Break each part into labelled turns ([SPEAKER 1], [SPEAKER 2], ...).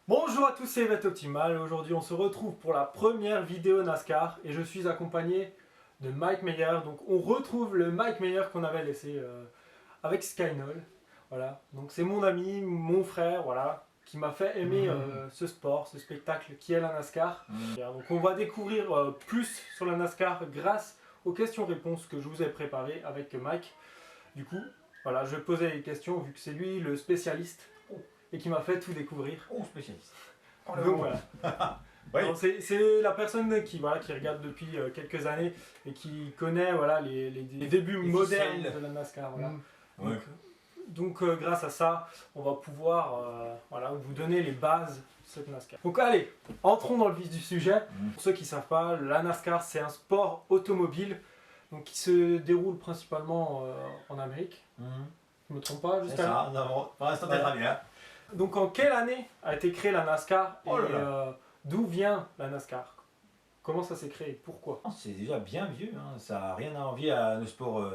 [SPEAKER 1] Bonjour à tous, c'est Yvette Optimal. Aujourd'hui, on se retrouve pour la première vidéo NASCAR et je suis accompagné de Mike Meyer. Donc, on retrouve le Mike Meyer qu'on avait laissé avec Skynall. Voilà. Donc, c'est mon ami, mon frère, voilà, qui m'a fait aimer ce sport, ce spectacle qui est la NASCAR. Donc, on va découvrir plus sur la NASCAR grâce aux questions-réponses que je vous ai préparées avec Mike. Du coup, voilà, je vais poser les questions vu que c'est lui le spécialiste et qui m'a fait tout découvrir.
[SPEAKER 2] Oh, spécialiste.
[SPEAKER 1] Donc voilà.
[SPEAKER 2] Oui.
[SPEAKER 1] C'est la personne qui regarde depuis quelques années et qui connaît voilà, les débuts modernes de la NASCAR. Voilà.
[SPEAKER 2] Ouais.
[SPEAKER 1] Donc, grâce à ça, on va pouvoir voilà, vous donner les bases de cette NASCAR. Donc allez, entrons dans le vif du sujet. Pour ceux qui ne savent pas, la NASCAR c'est un sport automobile donc, qui se déroule principalement en Amérique. Je ne me trompe pas
[SPEAKER 2] C'est
[SPEAKER 1] jusqu'à
[SPEAKER 2] ça, pour l'instant t'es très bien.
[SPEAKER 1] Donc en quelle année a été créée la NASCAR et
[SPEAKER 2] Oh là là.
[SPEAKER 1] d'où vient la NASCAR? Comment ça s'est créé? Pourquoi?
[SPEAKER 2] C'est déjà bien vieux, hein. Ça n'a rien à envier à nos sports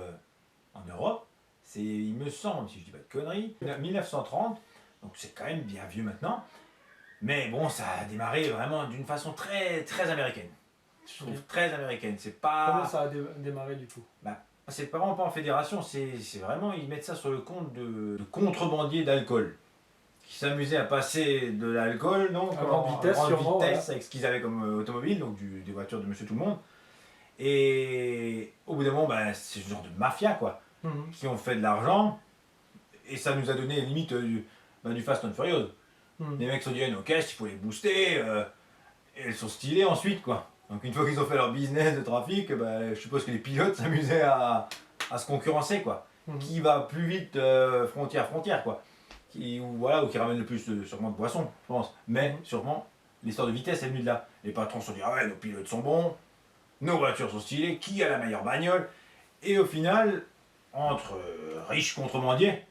[SPEAKER 2] en Europe. C'est, il me semble, si je dis pas de conneries, 1930, donc c'est quand même bien vieux maintenant. Mais bon, ça a démarré vraiment d'une façon très, très américaine. Je trouve très américaine. C'est pas.
[SPEAKER 1] Comment ça a démarré du coup?
[SPEAKER 2] C'est pas vraiment pas en fédération, c'est vraiment, ils mettent ça sur le compte de contrebandiers d'alcool. Qui s'amusaient à passer de l'alcool donc
[SPEAKER 1] À grande vitesse,
[SPEAKER 2] grande
[SPEAKER 1] sûrement,
[SPEAKER 2] vitesse
[SPEAKER 1] voilà.
[SPEAKER 2] avec ce qu'ils avaient comme automobile, donc des voitures de monsieur tout le monde. Et au bout d'un moment, c'est ce genre de mafia quoi, qui ont fait de l'argent. Et ça nous a donné limite du Fast and Furious. Les mecs se sont dit, ok, il faut les booster. Et elles sont stylées ensuite quoi. Donc une fois qu'ils ont fait leur business de trafic, je suppose que les pilotes s'amusaient à se concurrencer quoi. Qui va plus vite frontière frontière quoi. Qui ramène le plus sûrement de boissons, je pense. Mais sûrement, l'histoire de vitesse est venue de là. Les patrons se sont dit, ah ouais, nos pilotes sont bons, nos voitures sont stylées, qui a la meilleure bagnole? Et au final, entre riches contrebandiers,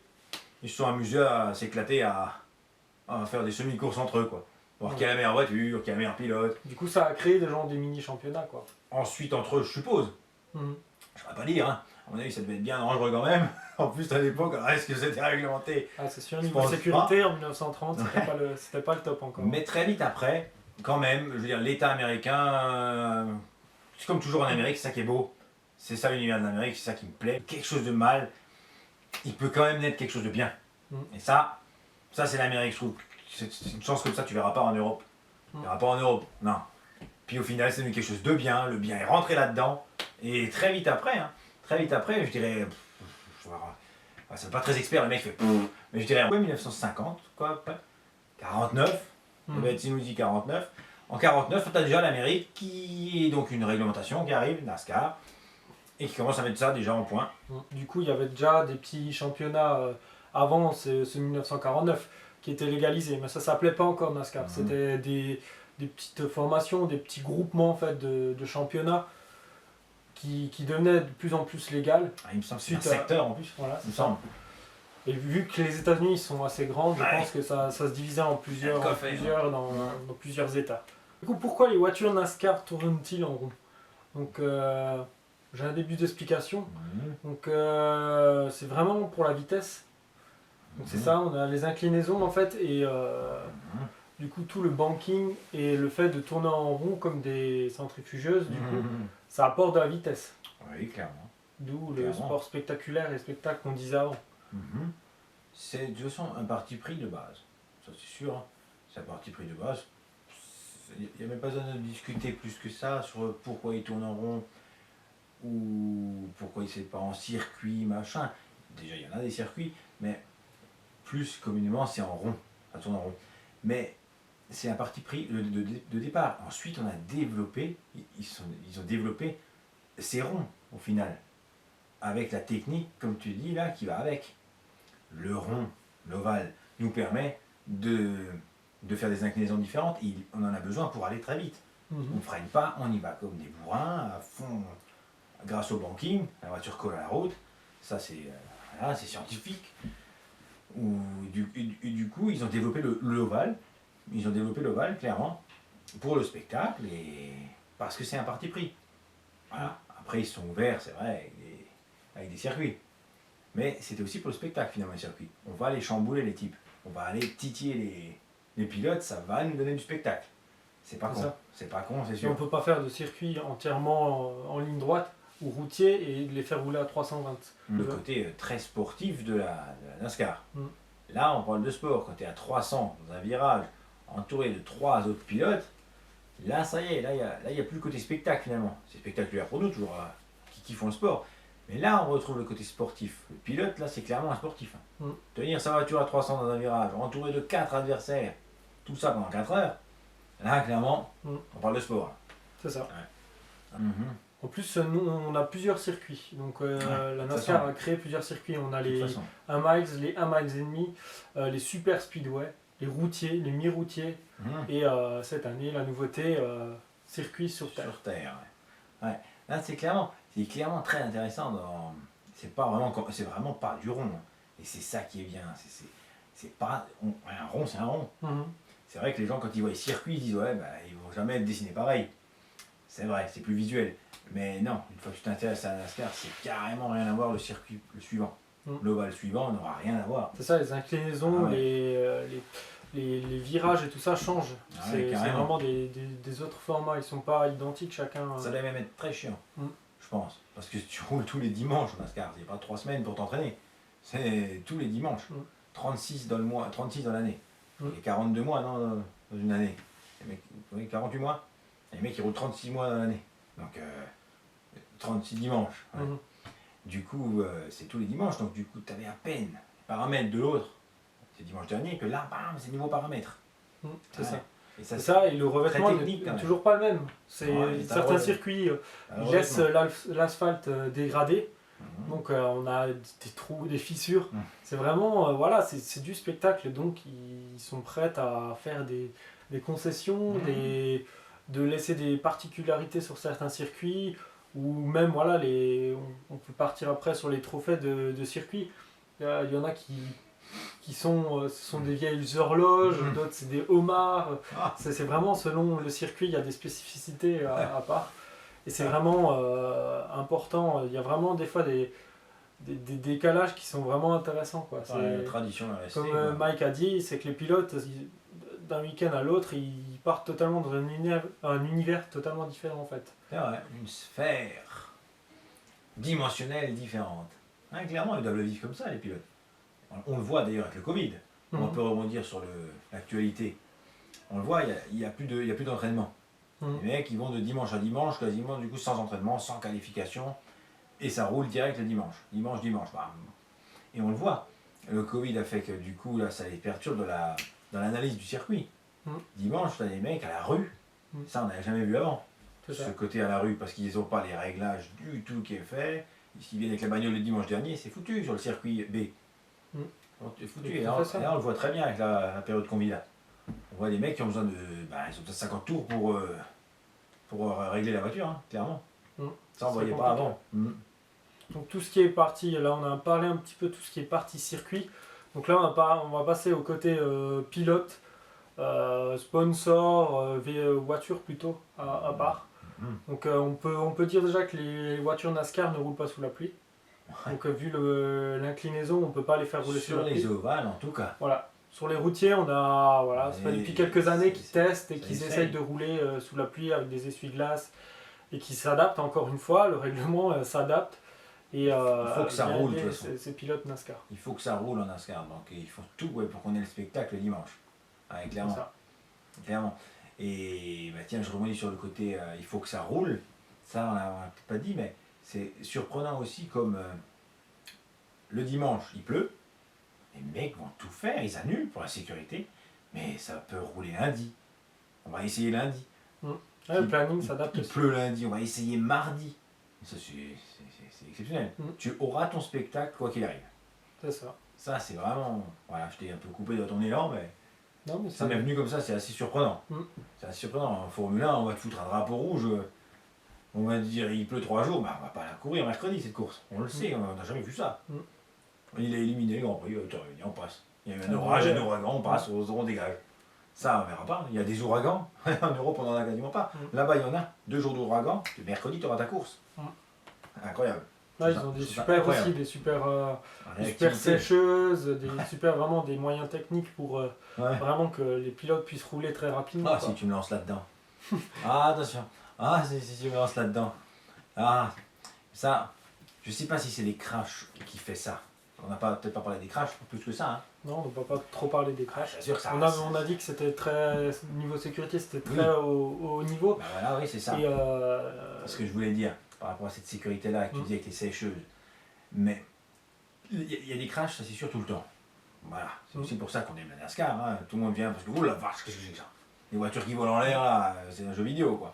[SPEAKER 2] ils se sont amusés à s'éclater, à faire des semi-courses entre eux, quoi. Voir qui a la meilleure voiture, qui a le meilleur pilote.
[SPEAKER 1] Du coup ça a créé des mini-championnats quoi.
[SPEAKER 2] Ensuite, entre eux, je suppose. Je ne vais pas dire, hein. À mon avis, ça devait être bien dangereux quand même. En plus, à l'époque, est-ce que c'était réglementé?
[SPEAKER 1] Ah c'est sûr, niveau sécurité en 1930 c'était pas le top encore.
[SPEAKER 2] Mais très vite après, quand même, je veux dire, l'État américain, c'est comme toujours en Amérique, c'est ça qui est beau. C'est ça l'univers de l'Amérique, c'est ça qui me plaît. Quelque chose de mal, il peut quand même naître quelque chose de bien. Et ça c'est l'Amérique, je trouve. C'est une chance comme ça, tu verras pas en Europe. Tu verras pas en Europe, non. Puis au final, c'est devenu quelque chose de bien, le bien est rentré là-dedans. Et très vite après, je dirais, c'est pas très expert, le mec fait, mais je dirais, 1950, quoi, 49, s'il nous dit 49. En 49, tu as déjà l'Amérique qui est donc une réglementation qui arrive, NASCAR, et qui commence à mettre ça déjà en point.
[SPEAKER 1] Du coup il y avait déjà des petits championnats avant ce 1949 qui étaient légalisés, mais ça s'appelait pas encore NASCAR. C'était des petites formations, des petits groupements en fait, de championnats qui devenaient de plus en plus légales.
[SPEAKER 2] Il me semble que c'est un secteur en plus,
[SPEAKER 1] voilà,
[SPEAKER 2] il me semble.
[SPEAKER 1] Et vu que les États-Unis sont assez grands, je pense que ça se divisait en plusieurs, dans plusieurs États. Du coup, pourquoi les voitures NASCAR tournent-ils en rond? Donc, j'ai un début d'explication. Donc, c'est vraiment pour la vitesse. Donc, c'est ça, on a les inclinaisons en fait, et du coup, tout le banking et le fait de tourner en rond comme des centrifugeuses, du coup, ça apporte de la vitesse.
[SPEAKER 2] Oui, clairement.
[SPEAKER 1] D'où le sport spectaculaire et spectacle qu'on disait avant.
[SPEAKER 2] C'est de toute façon un parti pris de base, ça c'est sûr, hein. C'est un parti pris de base. Il n'y a même pas besoin de discuter plus que ça sur pourquoi il tourne en rond ou pourquoi il ne pas en circuit, machin. Déjà il y en a des circuits, mais plus communément c'est en rond, ça tourne en rond. Mais c'est un parti pris de départ. Ensuite on a développé, ils ont développé ces ronds au final, avec la technique, comme tu dis là, qui va avec. Le rond, l'ovale, nous permet de faire des inclinaisons différentes et on en a besoin pour aller très vite. On ne freine pas, on y va comme des bourrins, à fond, grâce au banking, la voiture colle à la route, ça c'est scientifique. Du coup, ils ont développé l'ovale, clairement, pour le spectacle, et parce que c'est un parti pris. Voilà. Après, ils sont ouverts, c'est vrai, avec des circuits. Mais c'était aussi pour le spectacle finalement les circuits. On va aller chambouler les types. On va aller titiller les pilotes, ça va nous donner du spectacle. C'est pas
[SPEAKER 1] C'est
[SPEAKER 2] con,
[SPEAKER 1] ça.
[SPEAKER 2] c'est pas con, c'est
[SPEAKER 1] Et on
[SPEAKER 2] sûr.
[SPEAKER 1] peut pas faire de circuit entièrement en ligne droite ou routier et les faire rouler à 320.
[SPEAKER 2] Le côté très sportif de la NASCAR.
[SPEAKER 1] Mm.
[SPEAKER 2] Là, on parle de sport. Quand tu es à 300 dans un virage, entouré de 3 autres pilotes, là, ça y est, là, il n'y a plus le côté spectacle finalement. C'est spectaculaire pour nous, toujours, qui font le sport. Mais là, on retrouve le côté sportif. Le pilote, là, c'est clairement un sportif.
[SPEAKER 1] Mm.
[SPEAKER 2] Tenir sa voiture à 300 dans un virage, entouré de 4 adversaires, tout ça pendant 4 heures, là, clairement, on parle de sport.
[SPEAKER 1] C'est ça.
[SPEAKER 2] Mhm.
[SPEAKER 1] En plus, nous, on a plusieurs circuits. Donc, la NASCAR a créé plusieurs circuits. On a
[SPEAKER 2] De toute
[SPEAKER 1] les
[SPEAKER 2] façon.
[SPEAKER 1] 1 miles, les 1 miles et demi, les super speedway, les routiers, les mi-routiers.
[SPEAKER 2] Mhm.
[SPEAKER 1] Et cette année, la nouveauté, circuit sur Terre.
[SPEAKER 2] Sur Terre, ouais. Ouais. Là, c'est clairement très intéressant. C'est vraiment pas du rond. Et c'est ça qui est bien. C'est pas un rond, c'est un rond.
[SPEAKER 1] Mhm.
[SPEAKER 2] C'est vrai que les gens, quand ils voient les circuits, ils disent ouais, bah, ils vont jamais être dessinés pareil. C'est vrai, c'est plus visuel. Mais non, une fois que tu t'intéresses à la NASCAR, c'est carrément rien à voir le circuit le suivant. L'ovale suivant n'aura rien à voir.
[SPEAKER 1] C'est ça, les inclinaisons,
[SPEAKER 2] Ah ouais.
[SPEAKER 1] les virages et tout ça changent.
[SPEAKER 2] Ah
[SPEAKER 1] c'est
[SPEAKER 2] ouais,
[SPEAKER 1] c'est
[SPEAKER 2] carrément.
[SPEAKER 1] vraiment des autres formats. Ils sont pas identiques chacun.
[SPEAKER 2] Ça doit même être très chiant,
[SPEAKER 1] Mm.
[SPEAKER 2] je pense. Parce que tu roules tous les dimanches en NASCAR. Il n'y a pas 3 semaines pour t'entraîner. C'est tous les dimanches. 36 dans le mois, 36 dans l'année. Et 42 mois dans une année. Les mecs, oui, 48 mois. Et les mecs ils roulent 36 mois dans l'année. Donc 36 dimanches. Ouais.
[SPEAKER 1] Mhm.
[SPEAKER 2] Du coup, c'est tous les dimanches. Donc du coup, tu avais à peine les paramètres de l'autre. C'est dimanche dernier que là, bam, c'est niveau paramètres.
[SPEAKER 1] C'est ça.
[SPEAKER 2] Et
[SPEAKER 1] C'est ça, et le revêtement
[SPEAKER 2] technique, quand
[SPEAKER 1] n'est
[SPEAKER 2] même.
[SPEAKER 1] toujours pas le même. C'est
[SPEAKER 2] Ouais,
[SPEAKER 1] certains circuits ils laissent l'asphalte dégradé. Donc on a des trous, des fissures. C'est vraiment, voilà, c'est du spectacle. Donc ils sont prêts à faire des concessions, de laisser des particularités sur certains circuits. Ou même, voilà, on peut partir après sur les trophées de circuits. Il y en a qui sont, ce sont des vieilles horloges, d'autres c'est des homards. C'est vraiment selon le circuit, il y a des spécificités à part. Et c'est vraiment important. Il y a vraiment des fois des décalages qui sont vraiment intéressants, quoi.
[SPEAKER 2] La tradition est restée.
[SPEAKER 1] Comme Mike a dit, c'est que les pilotes, d'un week-end à l'autre, ils partent totalement dans un univers totalement différent en fait.
[SPEAKER 2] C'est vrai, une sphère dimensionnelle différente. Hein, clairement, ils doivent le vivre comme ça, les pilotes. On le voit d'ailleurs avec le Covid. On peut rebondir sur l'actualité. On le voit, il n'y a plus d'entraînement. Les mecs, ils vont de dimanche à dimanche, quasiment du coup sans entraînement, sans qualification, et ça roule direct le dimanche. Dimanche, bam. Et on le voit. Le Covid a fait que du coup, là, ça les perturbe dans l'analyse du circuit. Dimanche, tu as des mecs à la rue. Ça, on n'avait jamais vu avant. Ce côté à la rue, parce qu'ils n'ont pas les réglages du tout qui est fait. S'ils viennent avec la bagnole le dimanche dernier, c'est foutu sur le circuit B. C'est foutu. Et là, on le voit très bien avec la période qu'on vit là. On voit des mecs qui ont besoin de. Ils ont peut-être 50 tours pour régler la voiture, hein, clairement. Ça, on ne voyait pas avant.
[SPEAKER 1] Donc tout ce qui est parti, là on a parlé un petit peu tout ce qui est parti circuit. Donc là on va passer au côté pilote, sponsor, voiture plutôt à part. Donc on peut dire déjà que les voitures NASCAR ne roulent pas sous la pluie. Donc vu l'inclinaison, on ne peut pas les faire rouler sous la pluie.
[SPEAKER 2] Sur les ovales en tout cas.
[SPEAKER 1] Voilà. Sur les routiers, ça fait depuis quelques années qu'ils testent et qu'ils essayent de rouler sous la pluie avec des essuie-glaces et qui s'adaptent. Encore une fois, le règlement s'adapte. Et
[SPEAKER 2] il faut que ça roule de toute façon.
[SPEAKER 1] Ces pilotes NASCAR.
[SPEAKER 2] Il faut que ça roule en NASCAR. Donc ils font tout pour qu'on ait le spectacle le dimanche. Ouais, clairement. Clairement. Et bah, tiens, je rebondis sur le côté il faut que ça roule. Ça, on n'a peut-être pas dit, mais c'est surprenant aussi comme le dimanche, il pleut. Les mecs vont tout faire, ils annulent pour la sécurité. Mais ça peut rouler lundi. On va essayer lundi.
[SPEAKER 1] Le planning s'adapte.
[SPEAKER 2] Il pleut lundi, on va essayer mardi. Ça, c'est exceptionnel. Tu auras ton spectacle quoi qu'il arrive.
[SPEAKER 1] C'est ça. Ça,
[SPEAKER 2] c'est vraiment. Voilà, je t'ai un peu coupé de ton élan, mais.
[SPEAKER 1] Non, mais
[SPEAKER 2] ça m'est venu comme ça, c'est assez surprenant. C'est assez surprenant. En Formule 1, on va te foutre un drapeau rouge. On va te dire il pleut 3 jours, bah, on va pas la courir mercredi cette course. On le sait, on n'a jamais vu ça. Il a éliminé le Grand Prix, on passe. Il y a eu un orage, un ouragan, on passe, on dégage. Ça, on verra pas. Il y a des ouragans. En Europe, on n'en a quasiment pas. Là-bas, il y en a. 2 jours d'ouragan. Le mercredi, tu auras ta course. Incroyable.
[SPEAKER 1] Ouais, ils ont des super aussi, des super sécheuses, vraiment des moyens techniques pour vraiment que les pilotes puissent rouler très rapidement.
[SPEAKER 2] Ah, si tu me lances là-dedans. Ah, attention. Ah, si tu me lances là-dedans. Ah, ça, je sais pas si c'est les crashs qui fait ça. On n'a peut-être pas parlé des crashs plus que ça. Hein.
[SPEAKER 1] Non, on ne va pas trop parler des crashs.
[SPEAKER 2] Bien sûr que ça,
[SPEAKER 1] on a dit que c'était très. Niveau sécurité, c'était très haut niveau.
[SPEAKER 2] Bah voilà, oui, c'est ça.
[SPEAKER 1] Et
[SPEAKER 2] ce que je voulais dire par rapport à cette sécurité-là que tu disais avec les sécheuses. Mais il y a des crashs, ça c'est sûr, tout le temps. Voilà, c'est aussi pour ça qu'on aime la NASCAR. Hein. Tout le monde vient parce que, oh la vache, qu'est-ce que c'est que ça? Les voitures qui volent en l'air, là, c'est un jeu vidéo, quoi.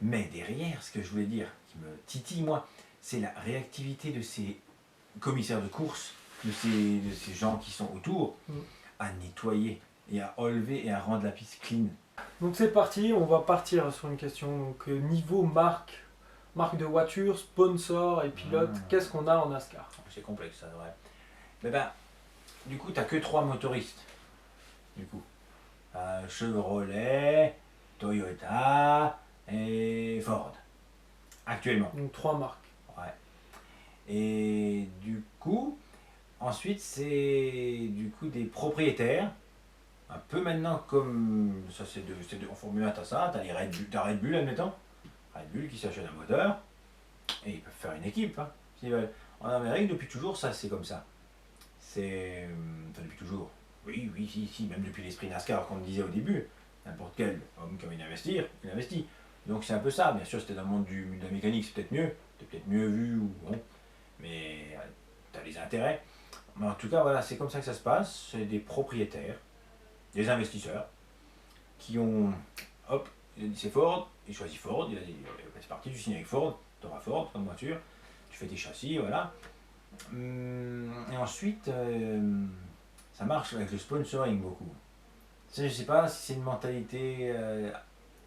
[SPEAKER 2] Mais derrière, ce que je voulais dire, qui me titille, moi, c'est la réactivité de ces commissaires de course, de ces gens qui sont autour, à nettoyer et à enlever et à rendre la piste clean.
[SPEAKER 1] Donc c'est parti, on va partir sur une question. Donc, niveau marque de voiture, sponsor et pilote, qu'est-ce qu'on a en NASCAR?
[SPEAKER 2] C'est complexe, ça, vrai. Mais ben, du coup, tu n'as que 3 motoristes. Du coup, Chevrolet, Toyota et Ford. Actuellement.
[SPEAKER 1] Donc 3 marques.
[SPEAKER 2] Ouais. Et du coup, ensuite, c'est du coup des propriétaires. Un peu maintenant comme ça, c'est en Formule 1, t'as ça, t'as Red Bull, admettons. Red Bull qui s'achète un moteur et ils peuvent faire une équipe. Hein, s'ils veulent. En Amérique, depuis toujours, ça c'est comme ça. C'est. Enfin, depuis toujours. Oui, si, même depuis l'esprit NASCAR, comme on disait au début. N'importe quel homme qui a envie d'investir, il investit. Donc c'est un peu ça. Bien sûr, c'était dans le monde de la mécanique, c'est peut-être mieux. C'est peut-être mieux vu, ou bon. Mais tu as les intérêts. Mais en tout cas, voilà, c'est comme ça que ça se passe. C'est des propriétaires, des investisseurs, qui ont. Hop, il a dit c'est Ford, il choisit Ford, il a dit c'est parti, tu signes avec Ford, tu auras Ford, pas de voiture, tu fais tes châssis, voilà. Et ensuite, ça marche avec le sponsoring beaucoup. Je ne sais pas si c'est une mentalité.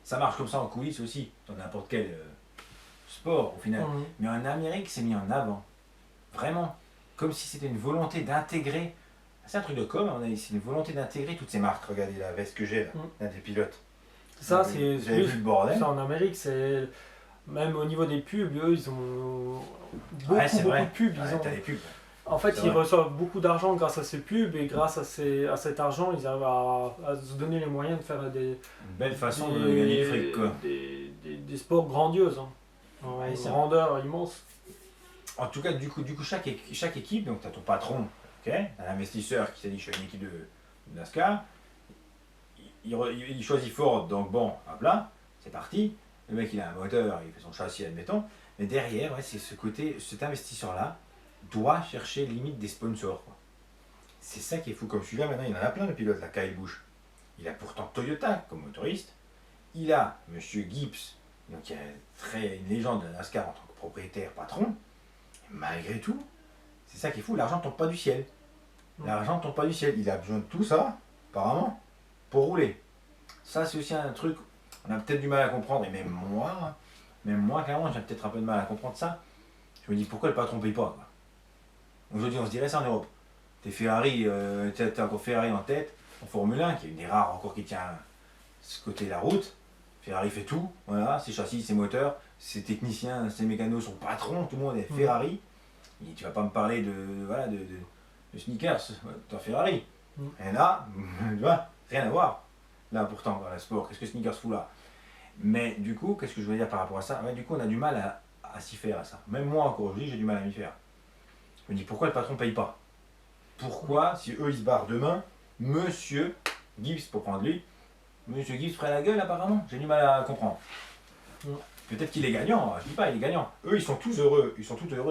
[SPEAKER 2] Ça marche comme ça en coulisses aussi, dans n'importe quel sport au final. Mais en Amérique, c'est mis en avant. Vraiment. Comme si c'était une volonté d'intégrer. C'est un truc de com, c'est une volonté d'intégrer toutes ces marques. Regardez la veste que j'ai là, d'un des pilotes.
[SPEAKER 1] Ça, c'est.
[SPEAKER 2] Vous avez vu le bordel?
[SPEAKER 1] Ça en Amérique, c'est. Même au niveau des pubs, eux, ils ont beaucoup de pubs.
[SPEAKER 2] T'as les pubs.
[SPEAKER 1] En fait, ils reçoivent beaucoup d'argent grâce à ces pubs et grâce à cet argent, ils arrivent à se donner les moyens de faire une
[SPEAKER 2] belle façon de gagner du fric, quoi.
[SPEAKER 1] Des sports grandioses, hein, en grandeur immense.
[SPEAKER 2] En tout cas, du coup chaque équipe, donc tu as ton patron, okay, un investisseur qui s'est dit je fais une équipe de NASCAR, il choisit Ford, donc bon, hop là, c'est parti. Le mec il a un moteur, il fait son châssis, admettons. Mais derrière, c'est ce côté, cet investisseur-là doit chercher limite des sponsors. C'est ça qui est fou. Comme celui-là, maintenant, il en a plein de pilotes, la Kyle Busch. Il a pourtant Toyota comme motoriste. Il a Monsieur Gibbs, donc qui est une légende de la NASCAR en tant que propriétaire, patron. Et malgré tout, c'est ça qui est fou, l'argent ne tombe pas du ciel. L'argent ne tombe pas du ciel. Il a besoin de tout ça, apparemment, pour rouler. Ça, c'est aussi un truc, on a peut-être du mal à comprendre, et même moi clairement, j'ai peut-être un peu de mal à comprendre ça. Je me dis, pourquoi le patron ne paye pas, quoi. Aujourd'hui, on se dirait ça en Europe. T'es Ferrari, t'as encore Ferrari en tête, en Formule 1, qui est une des rares encore qui tient ce côté de la route. Ferrari fait tout, voilà, ses châssis, ses moteurs, ses techniciens, ses mécanos, son patron, tout le monde est Ferrari. Et tu vas pas me parler de sneakers, t'es Ferrari. Et là, tu vois, rien à voir. Là, pourtant, dans le sport, qu'est-ce que sneakers fout là? Mais du coup, qu'est-ce que je veux dire par rapport à ça? Du coup, on a du mal à s'y faire à ça. Même moi, encore aujourd'hui, j'ai du mal à m'y faire. Je me dis, pourquoi le patron paye pas? Pourquoi, si eux ils se barrent demain, Monsieur Gibbs, pour prendre lui, Monsieur Gibbs ferait la gueule apparemment? J'ai du mal à comprendre. Peut-être qu'il est gagnant, je dis pas, il est gagnant. Eux, ils sont tous heureux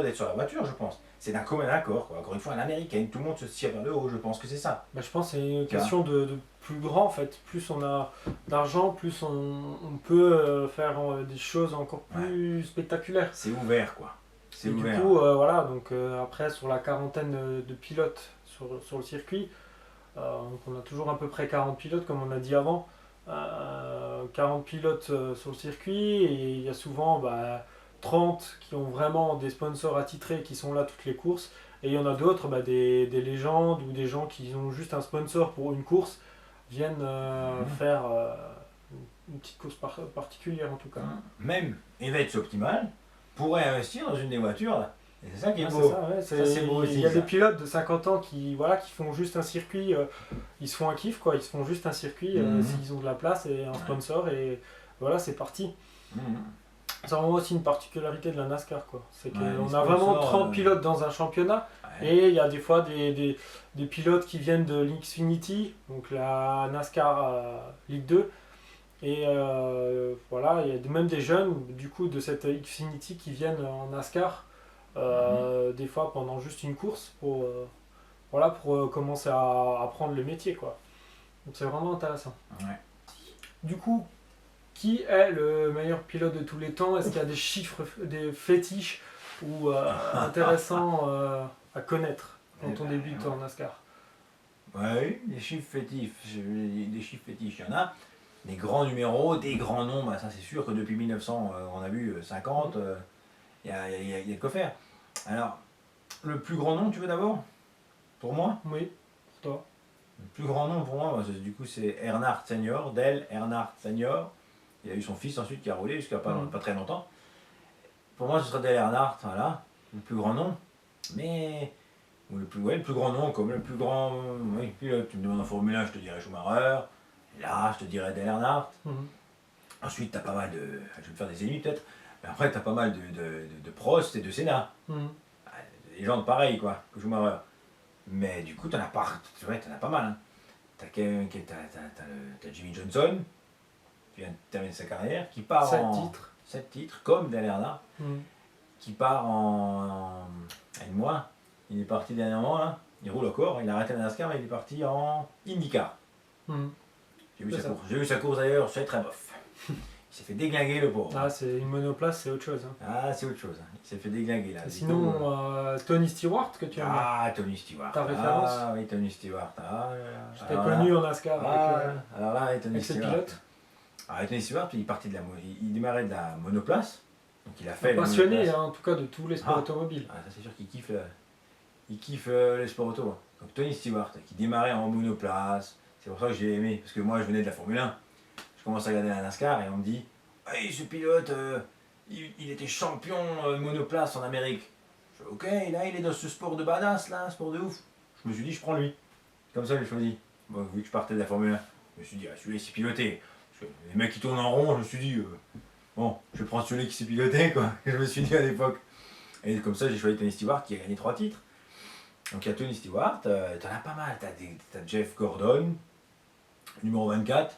[SPEAKER 2] d'être sur la voiture, je pense. C'est d'un commun accord, quoi. Encore une fois, à l'américaine, tout le monde se tire vers le haut, je pense que c'est ça.
[SPEAKER 1] Je pense que c'est une question de plus grand, en fait. Plus on a d'argent, plus on peut faire des choses encore plus spectaculaires.
[SPEAKER 2] C'est ouvert, quoi.
[SPEAKER 1] Et du coup, voilà, donc après, sur la quarantaine de pilotes sur le circuit, donc on a toujours à peu près 40 pilotes, comme on a dit avant. 40 pilotes sur le circuit, et il y a souvent 30 qui ont vraiment des sponsors attitrés qui sont là toutes les courses, et il y en a d'autres, des légendes ou des gens qui ont juste un sponsor pour une course viennent faire une petite course particulière en tout cas.
[SPEAKER 2] Même Events Optimal pourrait investir dans une des voitures là, Et c'est ça qui est
[SPEAKER 1] Ouais,
[SPEAKER 2] beau.
[SPEAKER 1] c'est ça, ouais,
[SPEAKER 2] Ça, c'est beau aussi,
[SPEAKER 1] il y a
[SPEAKER 2] ça.
[SPEAKER 1] des pilotes de 50 ans qui, voilà, qui font juste un circuit, ils se font un kiff, quoi, ils se font juste un circuit s'ils ont de la place et un sponsor, et voilà, c'est parti.
[SPEAKER 2] Mhm.
[SPEAKER 1] C'est vraiment aussi une particularité de la NASCAR, quoi. C'est
[SPEAKER 2] Ouais,
[SPEAKER 1] qu'on
[SPEAKER 2] les
[SPEAKER 1] a vraiment
[SPEAKER 2] sponsors,
[SPEAKER 1] 30 pilotes dans un championnat,
[SPEAKER 2] Ouais.
[SPEAKER 1] et il y a des fois des pilotes qui viennent de l'Xfinity, donc la NASCAR Ligue 2, et voilà, il y a même des jeunes, du coup, de cette Xfinity qui viennent en NASCAR, des fois pendant juste une course, voilà, pour commencer à apprendre le métier, quoi. Donc c'est vraiment intéressant.
[SPEAKER 2] Ouais.
[SPEAKER 1] Du coup, qui est le meilleur pilote de tous les temps? Est-ce qu'il y a des chiffres, des fétiches ou intéressants à connaître quand on débute en NASCAR?
[SPEAKER 2] Ouais, des chiffres fétiches, des chiffres fétiches, il y en a. Des grands numéros, des grands noms, bah ça c'est sûr que depuis 1900, on a vu 50, il y a de quoi faire. Alors, le plus grand nom, tu veux d'abord? Pour moi?
[SPEAKER 1] Oui, pour toi.
[SPEAKER 2] Le plus grand nom pour moi, du coup, c'est Earnhardt Senior, Dale Earnhardt Senior. Il a eu son fils ensuite qui a roulé jusqu'à pas très longtemps. Pour moi, ce serait Dale Earnhardt, voilà, le plus grand nom. Mais, ou le plus grand nom, comme le plus grand. Oui, pilote. Tu me demandes en Formule 1, je te dirais Schumacher. Là, je te dirais Dale Earnhardt. Ensuite, tu as pas mal de. Je vais me faire des ennemis peut-être. Mais après, tu as pas mal de Prost et de Senna. Des gens pareils, quoi, que Schumacher. Mais du coup, t'en as pas, ouais, t'en as pas mal. Hein. T'as Jimmy Johnson, qui vient de terminer sa carrière, qui part 7 titres, comme Dale Earnhardt, qui part aide-moi, il est parti dernièrement, là, il roule encore, il a arrêté la NASCAR, mais il est parti en IndyCar. J'ai vu sa course d'ailleurs, c'est très bof. Il s'est fait déglinguer le pauvre.
[SPEAKER 1] Ah, c'est une monoplace, c'est autre chose. Hein.
[SPEAKER 2] Ah, c'est autre chose. Il s'est fait déglinguer là.
[SPEAKER 1] Sinon, Tony Stewart, que tu aimes bien.
[SPEAKER 2] Ah, Tony Stewart.
[SPEAKER 1] Ta référence?
[SPEAKER 2] Ah, oui, Tony Stewart. Ah,
[SPEAKER 1] je t'ai connu en NASCAR
[SPEAKER 2] alors là, Tony
[SPEAKER 1] avec ses
[SPEAKER 2] Stewart.
[SPEAKER 1] pilotes.
[SPEAKER 2] Ah, Tony Stewart, il démarrait de la monoplace. Donc il a fait.
[SPEAKER 1] Passionné, hein, en tout cas, de tous les sports automobiles.
[SPEAKER 2] Ah, ça c'est sûr qu'il kiffe les sports auto. Donc Tony Stewart, qui démarrait en monoplace. C'est pour ça que j'ai aimé. Parce que moi, je venais de la Formule 1. Je commence à regarder la NASCAR et on me dit hey, ce pilote, il était champion monoplace en Amérique. Je fais ok, là il est dans ce sport de badass, là, un sport de ouf. Je me suis dit, je prends lui. Comme ça, j'ai choisi. Bon, vu que je partais de la Formule 1, je me suis dit, ah, celui-là il s'est piloté. Parce que les mecs qui tournent en rond, je me suis dit, bon, je vais prendre celui qui s'est piloté, quoi. Je me suis dit à l'époque. Et comme ça, j'ai choisi Tony Stewart qui a gagné 3 titres. Donc il y a Tony Stewart, t'en as pas mal. T'as Jeff Gordon, numéro 24.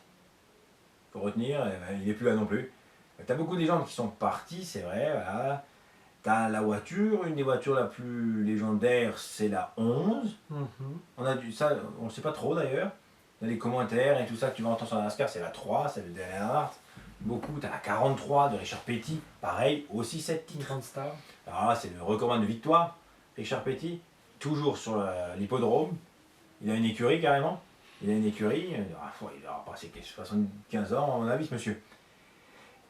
[SPEAKER 2] Faut retenir, il n'est plus là non plus. T'as beaucoup de gens qui sont partis, c'est vrai, voilà. T'as la voiture, une des voitures la plus légendaire, c'est la 11. On a ça, on ne sait pas trop d'ailleurs. Dans les commentaires et tout ça que tu vas entendre sur la NASCAR, c'est la 3, c'est le Dale Earnhardt. Beaucoup, t'as la 43 de Richard Petty, pareil, aussi 7 titres.
[SPEAKER 1] Grande star.
[SPEAKER 2] Alors là, c'est le recordman de victoire, Richard Petty, toujours sur l'hippodrome. Il a une écurie carrément. Il a une écurie, il aura passé 75 ans à mon avis, ce monsieur.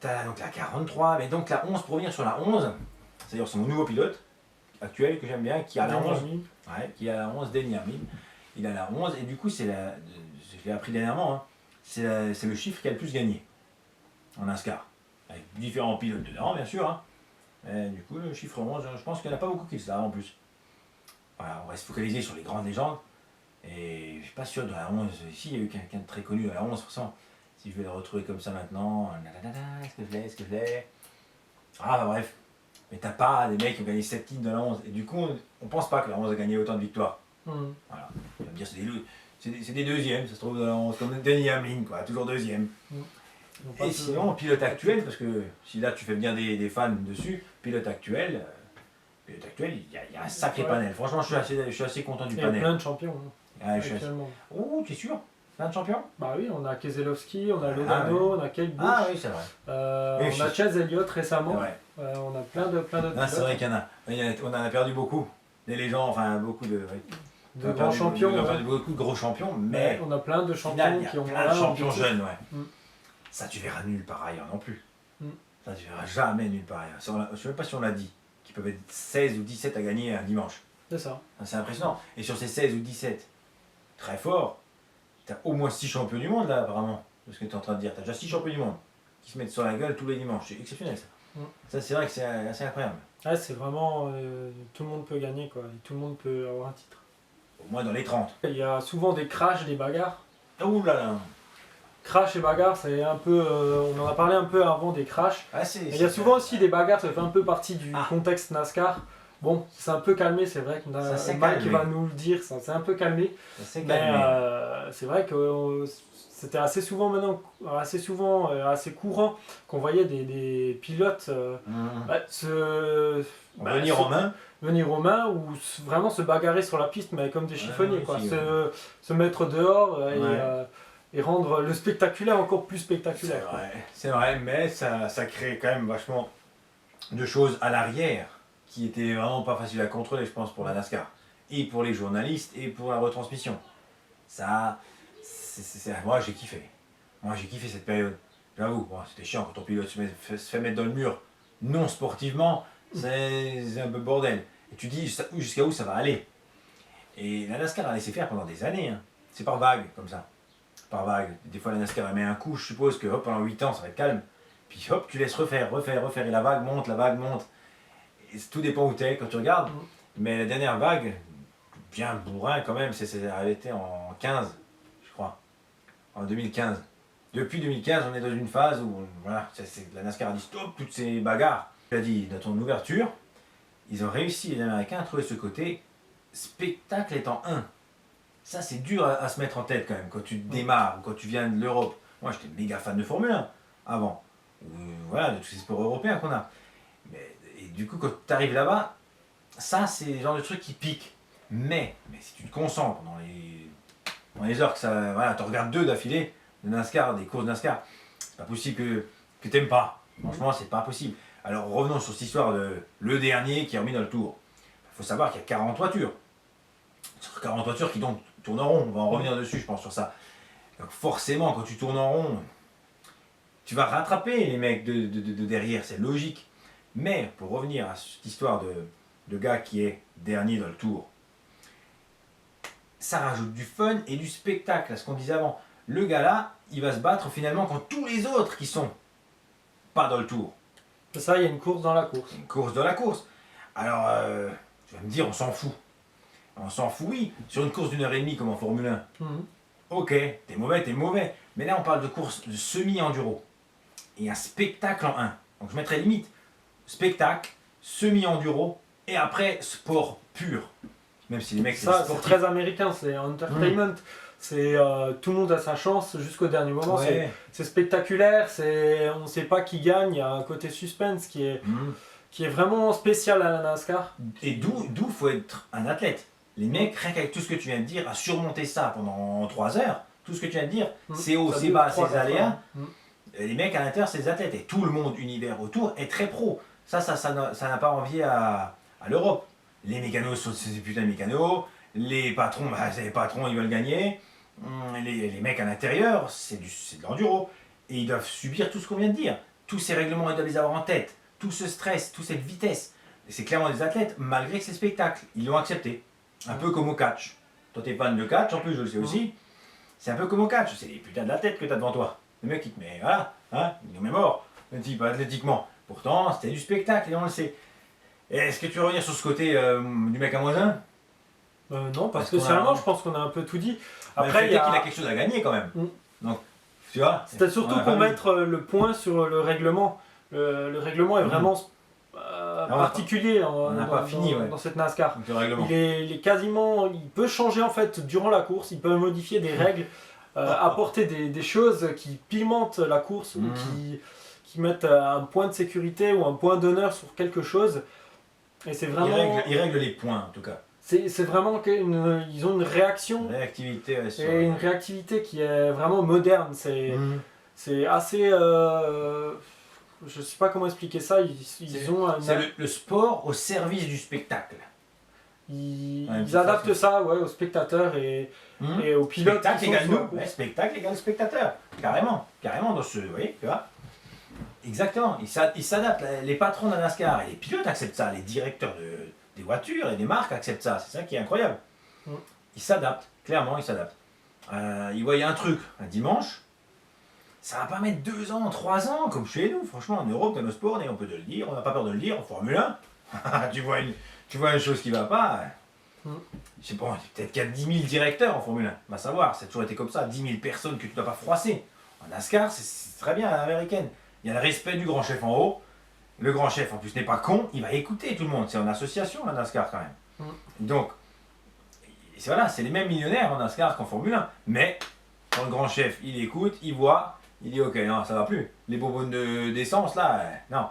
[SPEAKER 2] T'as donc la 43, mais donc la 11, pour revenir sur la 11, c'est-à-dire c'est mon nouveau pilote actuel que j'aime bien, qui a la 11. Ouais, qui a la 11, Denny Hamlin. Il a la 11, et du coup, je l'ai appris dernièrement, hein, c'est le chiffre qui a le plus gagné en NASCAR. Avec différents pilotes dedans, bien sûr. Hein. Mais du coup, le chiffre 11, je pense qu'il n'y en a pas beaucoup qui le savent en plus. Voilà, on va se focaliser sur les grandes légendes. Et je suis pas sûr de la 11. Ici, il y a eu quelqu'un de très connu à la 11, forcément. Si je vais le retrouver comme ça maintenant, est-ce que je l'ai Ah, bah bref. Mais t'as pas des mecs qui ont gagné 7 titres dans la 11. Et du coup, on pense pas que la 11 a gagné autant de victoires. Voilà. On va me dire, c'est des deuxièmes, ça se trouve dans la 11, comme Denny Hamlin, quoi, toujours deuxième. Et sinon, pilote actuel, parce que si là tu fais bien des fans dessus, pilote actuel, il y a un sacré panel. Franchement, je suis assez content du panel.
[SPEAKER 1] Il y a plein de champions.
[SPEAKER 2] Ah, oh, tu es sûr? Plein de champions?
[SPEAKER 1] Bah oui, on a Keselowski, on a Logano, on a Kate Busch.
[SPEAKER 2] Ah oui, c'est vrai.
[SPEAKER 1] On a Chase Elliott récemment. On a plein d'autres pilotes.
[SPEAKER 2] C'est vrai qu'il y en a. On en a perdu beaucoup. Des légendes, enfin beaucoup de
[SPEAKER 1] grands champions.
[SPEAKER 2] On a perdu beaucoup de gros champions, mais
[SPEAKER 1] on a plein de champions qui ont
[SPEAKER 2] plein de champions jeunes, ouais. Ça, tu verras nulle part ailleurs non plus. Ça, tu verras jamais nulle part ailleurs. Je ne sais même pas si on l'a dit, qu'ils peuvent être 16 ou 17 à gagner un dimanche.
[SPEAKER 1] C'est ça.
[SPEAKER 2] C'est impressionnant. Et sur ces 16 ou 17, très fort, tu as au moins 6 champions du monde là, apparemment. C'est ce que tu es en train de dire. Tu as déjà 6 champions du monde qui se mettent sur la gueule tous les dimanches. C'est exceptionnel ça.
[SPEAKER 1] Mm.
[SPEAKER 2] Ça, c'est vrai que c'est assez incroyable.
[SPEAKER 1] Ouais, c'est vraiment... tout le monde peut gagner, quoi. Et tout le monde peut avoir un titre.
[SPEAKER 2] Au moins dans les 30.
[SPEAKER 1] Il y a souvent des crashs, des bagarres.
[SPEAKER 2] Ouh là là.
[SPEAKER 1] Crash et bagarre, c'est un peu... on en a parlé un peu avant des crashs.
[SPEAKER 2] Ah,
[SPEAKER 1] Et il y a souvent aussi des bagarres, ça fait un peu partie du contexte NASCAR. Bon, c'est un peu calmé, c'est vrai que Mike va nous le dire, ça s'est un peu calmé. Mais c'est vrai que c'était assez souvent maintenant, assez courant qu'on voyait des pilotes venir aux mains ou vraiment se bagarrer sur la piste, mais comme des chiffonniers, quoi. Se mettre dehors et rendre le spectaculaire encore plus spectaculaire.
[SPEAKER 2] C'est vrai, mais ça crée quand même vachement de choses à l'arrière qui étaient vraiment pas faciles à contrôler, je pense, pour la NASCAR. Et pour les journalistes et pour la retransmission. Ça, moi j'ai kiffé. Moi j'ai kiffé cette période. J'avoue, bon, c'était chiant quand ton pilote se fait mettre dans le mur. Non sportivement, c'est un peu bordel. Et tu dis jusqu'à où ça va aller. Et la NASCAR a laissé faire pendant des années. Hein. C'est par vague, comme ça. Par vague. Des fois la NASCAR elle met un coup, je suppose que hop, pendant 8 ans ça va être calme. Puis hop, tu laisses refaire. Et la vague monte. Et tout dépend où tu es quand tu regardes. Mais la dernière vague, bien bourrin quand même, c'est arrêté en 15, je crois. En 2015. Depuis 2015, on est dans une phase où voilà, la NASCAR a dit stop toutes ces bagarres. Tu as dit dans ton ouverture, ils ont réussi, les Américains, à trouver ce côté spectacle étant un. Ça, c'est dur à se mettre en tête quand même, quand tu démarres ou quand tu viens de l'Europe. Moi, j'étais méga fan de Formule 1 avant. Voilà, de tous ces sports européens qu'on a. Et du coup, quand tu arrives là-bas, ça, c'est le genre de truc qui pique. Mais si tu te concentres dans les heures que ça. Voilà, tu regardes 2 d'affilée de NASCAR, des courses de NASCAR, c'est pas possible que tu n'aimes pas. Franchement, c'est pas possible. Alors revenons sur cette histoire de le dernier qui est remis dans le tour. Il faut savoir qu'il y a 40 voitures. Sur 40 voitures qui donc tournent en rond. On va en revenir dessus, je pense, sur ça. Donc forcément, quand tu tournes en rond, tu vas rattraper les mecs de derrière, c'est logique. Mais pour revenir à cette histoire de gars qui est dernier dans le tour, ça rajoute du fun et du spectacle à ce qu'on disait avant. Le gars là, il va se battre finalement contre tous les autres qui sont pas dans le tour.
[SPEAKER 1] C'est ça, il y a une course dans la course.
[SPEAKER 2] Une course dans la course. Alors, tu vas me dire, on s'en fout. On s'en fout, oui. Sur une course d'1h30 comme en Formule 1. Ok, t'es mauvais. Mais là, on parle de course de semi-enduro. Et un spectacle en un. Donc je mettrais limite spectacle, semi-enduro, et après sport pur. Même si les mecs
[SPEAKER 1] ça, c'est très américain, c'est entertainment. C'est tout le monde a sa chance jusqu'au dernier moment.
[SPEAKER 2] Ouais.
[SPEAKER 1] C'est spectaculaire, on ne sait pas qui gagne, il y a un côté suspense qui est vraiment spécial à la NASCAR.
[SPEAKER 2] Et d'où faut être un athlète. Les mecs, rien qu'avec tout ce que tu viens de dire, à surmonter ça pendant 3 heures, tout ce que tu viens de dire, c'est haut, c'est bas, c'est aléas. Les mecs à l'intérieur, c'est des athlètes. Et tout le monde univers autour est très pro. Ça n'a pas envie à l'Europe. Les mécanos sont ces putains de mécanos. Les patrons, les patrons, ils veulent gagner. Les mecs à l'intérieur, c'est de l'enduro. Et ils doivent subir tout ce qu'on vient de dire. Tous ces règlements, ils doivent les avoir en tête. Tout ce stress, toute cette vitesse. Et c'est clairement des athlètes, malgré que c'est spectacle. Ils l'ont accepté. Un peu comme au catch. Toi, t'es fan de catch, en plus, je le sais aussi. C'est un peu comme au catch. C'est des putains d'athlètes que t'as devant toi. Le mec, il te met, voilà, hein, il nous met mort. Le type, athlétiquement. Pourtant, c'était du spectacle, et on le sait. Est-ce que tu veux revenir sur ce côté du mec à -1
[SPEAKER 1] non, parce que spécialement, je pense qu'on a un peu tout dit.
[SPEAKER 2] Après, il a quelque chose à gagner quand même. Donc, tu vois.
[SPEAKER 1] C'était surtout pour mettre le point sur le règlement. Le règlement est vraiment particulier dans cette NASCAR. Il est quasiment, il peut changer en fait durant la course. Il peut modifier des règles, apporter des choses qui pimentent la course ou qui mettent un point de sécurité ou un point d'honneur sur quelque chose. Et c'est vraiment.
[SPEAKER 2] Il règle les points en tout cas.
[SPEAKER 1] C'est vraiment qu'ils ont une réaction.
[SPEAKER 2] Réactivité,
[SPEAKER 1] et une réactivité qui est vraiment moderne. C'est assez. Je sais pas comment expliquer ça.
[SPEAKER 2] C'est le sport au service du spectacle.
[SPEAKER 1] Ils adaptent ça aux spectateurs et aux pilotes.
[SPEAKER 2] Spectacle égale nous. Spectacle égale spectateur. Carrément dans ce. Vous voyez, tu vois. Exactement. Ils s'adaptent. Les patrons de la NASCAR et les pilotes acceptent ça. Les directeurs des voitures et des marques acceptent ça. C'est ça qui est incroyable. Ils s'adaptent. Clairement, ils s'adaptent. Ils voyaient un truc un dimanche. Ça va pas mettre 2 ans, 3 ans, comme chez nous. Franchement, en Europe, dans nos sports, et on peut te le dire, on n'a pas peur de le dire, en Formule 1, tu vois une chose qui va pas. Je sais pas, peut-être qu'il y a 10 000 directeurs en Formule 1, va savoir, ça a toujours été comme ça, 10 000 personnes que tu ne dois pas froisser. En NASCAR, c'est très bien à l'américaine. Il y a le respect du grand chef en haut. Le grand chef, en plus, n'est pas con, il va écouter tout le monde. C'est en association, la NASCAR, quand même. Donc, voilà, c'est les mêmes millionnaires en NASCAR qu'en Formule 1. Mais, quand le grand chef, il écoute, il voit, il dit, ok, non, ça va plus. Les bonbonnes d'essence, là, non.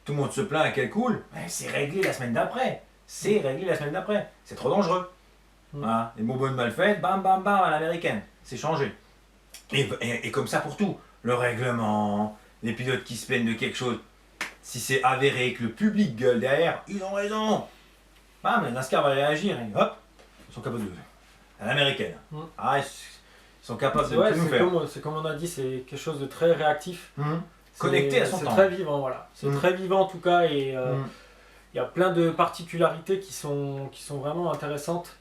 [SPEAKER 2] Tout le monde se plaint qu'elle coule. C'est réglé la semaine d'après. C'est réglé la semaine d'après. C'est trop dangereux. Voilà. Les bonbonnes mal faites, bam, bam, bam, à l'américaine. C'est changé. Et comme ça pour tout. Le règlement, les pilotes qui se plaignent de quelque chose. Si c'est avéré que le public gueule derrière, ils ont raison. Bam, la NASCAR va réagir. Et hop, ils sont capables de... À l'américaine. Ah, ils sont capables de tout nous faire.
[SPEAKER 1] C'est comme on a dit, c'est quelque chose de très réactif.
[SPEAKER 2] Connecté à son temps.
[SPEAKER 1] C'est très vivant, voilà. C'est très vivant en tout cas. Et il y a plein de particularités qui sont vraiment intéressantes.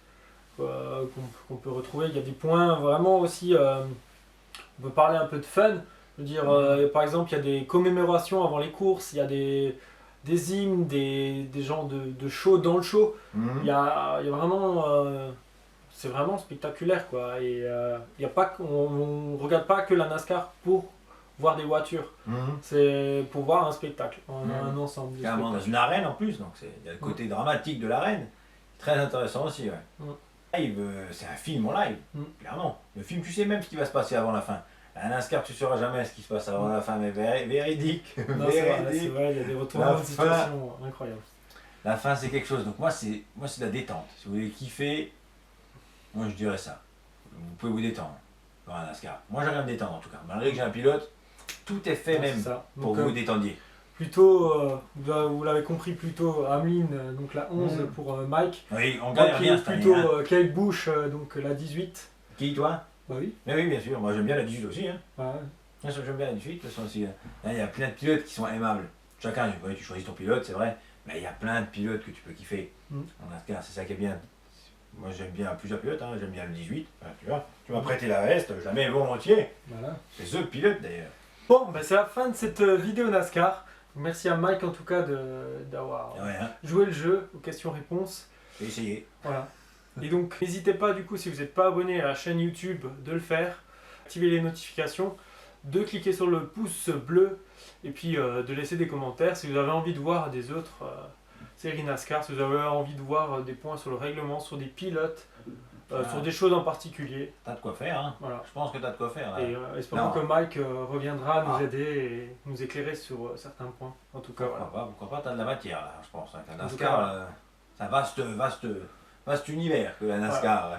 [SPEAKER 1] Qu'on peut retrouver. Il y a des points vraiment aussi... on peut parler un peu de fun. Je veux dire, par exemple, il y a des commémorations avant les courses, il y a des hymnes, des gens de show dans le show. Il y a vraiment... c'est vraiment spectaculaire, quoi. Et il y a pas, on regarde pas que la NASCAR pour voir des voitures. C'est pour voir un spectacle, un ensemble.
[SPEAKER 2] Carrément dans une arène en plus, donc il y a le côté dramatique de l'arène. Très intéressant aussi, ouais. Live, c'est un film en live, clairement. Le film, tu sais même ce qui va se passer avant la fin. À NASCAR, tu ne sauras jamais ce qui se passe avant la fin, mais véridique.
[SPEAKER 1] Non, c'est vrai, il y a des retournements de situation incroyables.
[SPEAKER 2] La fin, c'est quelque chose. Donc moi, c'est de la détente. Si vous voulez kiffer, moi, je dirais ça. Vous pouvez vous détendre dans la NASCAR. Moi, j'aimerais me détendre en tout cas. Malgré que j'ai un pilote, tout est fait même pour que vous vous détendiez.
[SPEAKER 1] Plutôt, vous l'avez compris, plutôt Hamlin, donc la 11 pour Mike.
[SPEAKER 2] Oui, on gagne rien cette année.
[SPEAKER 1] Plutôt Kyle Busch, donc la 18.
[SPEAKER 2] Qui, toi?
[SPEAKER 1] Bah oui.
[SPEAKER 2] Mais oui, bien sûr. Moi, j'aime bien la 18 aussi. Hein.
[SPEAKER 1] Ouais.
[SPEAKER 2] J'aime bien la 18, de toute façon aussi. Là, il y a plein de pilotes qui sont aimables. Chacun, tu choisis ton pilote, c'est vrai. Mais il y a plein de pilotes que tu peux kiffer. En NASCAR, c'est ça qui est bien. Moi, j'aime bien plusieurs pilotes. Hein. J'aime bien le 18. Enfin, tu vois, tu m'as prêté la veste, je la mets volontiers. Voilà. C'est ce pilote d'ailleurs.
[SPEAKER 1] Bon, bah, c'est la fin de cette vidéo NASCAR. Merci à Mike en tout cas d'avoir joué le jeu aux questions-réponses.
[SPEAKER 2] J'ai essayé.
[SPEAKER 1] Voilà. Et donc n'hésitez pas du coup si vous n'êtes pas abonné à la chaîne YouTube de le faire, activer les notifications, de cliquer sur le pouce bleu et puis de laisser des commentaires si vous avez envie de voir des autres séries NASCAR, si vous avez envie de voir des points sur le règlement, sur des pilotes, sur des choses en particulier.
[SPEAKER 2] T'as de quoi faire, hein.
[SPEAKER 1] Voilà.
[SPEAKER 2] Je pense que t'as de quoi faire. Là.
[SPEAKER 1] Et espérons que Mike reviendra nous aider et nous éclairer sur certains points. En tout cas,
[SPEAKER 2] pourquoi pas, t'as de la matière là, je pense. Hein. La NASCAR, c'est un vaste univers que la NASCAR.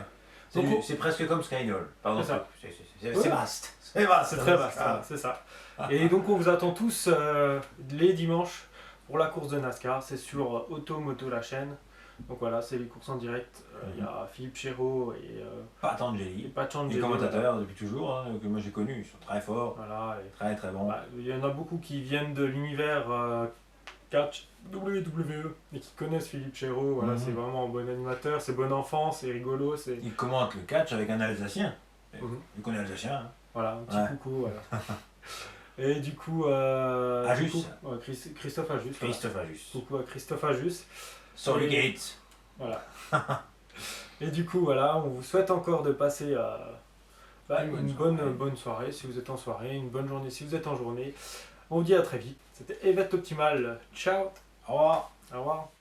[SPEAKER 2] Ouais. C'est presque comme Skynol. Pardon, c'est vaste. C'est vaste.
[SPEAKER 1] C'est très vaste, c'est ça. Et donc on vous attend tous les dimanches pour la course de NASCAR. C'est sur Automoto la chaîne. Donc voilà, c'est les courses en direct. Il y a Philippe Chéreau et
[SPEAKER 2] Pat Angeli.
[SPEAKER 1] Les
[SPEAKER 2] commentateurs depuis toujours, hein, que moi j'ai connus, ils sont très forts,
[SPEAKER 1] voilà,
[SPEAKER 2] très très bons.
[SPEAKER 1] Il y en a beaucoup qui viennent de l'univers catch WWE et qui connaissent Philippe Chéreau. Voilà, c'est vraiment un bon animateur, c'est bon enfant, c'est rigolo.
[SPEAKER 2] Il commente le catch avec un Alsacien. Vu qu'on est Alsacien. Hein.
[SPEAKER 1] Voilà, un petit coucou. Voilà. Et du coup, Christophe Ajus.
[SPEAKER 2] Christophe Ajus.
[SPEAKER 1] Coucou à Christophe Ajus.
[SPEAKER 2] Sorry Gates.
[SPEAKER 1] Voilà. Et du coup, voilà, on vous souhaite encore de passer une bonne soirée si vous êtes en soirée, une bonne journée si vous êtes en journée. On vous dit à très vite. C'était Evette Optimal. Ciao.
[SPEAKER 2] Au revoir.
[SPEAKER 1] Au revoir.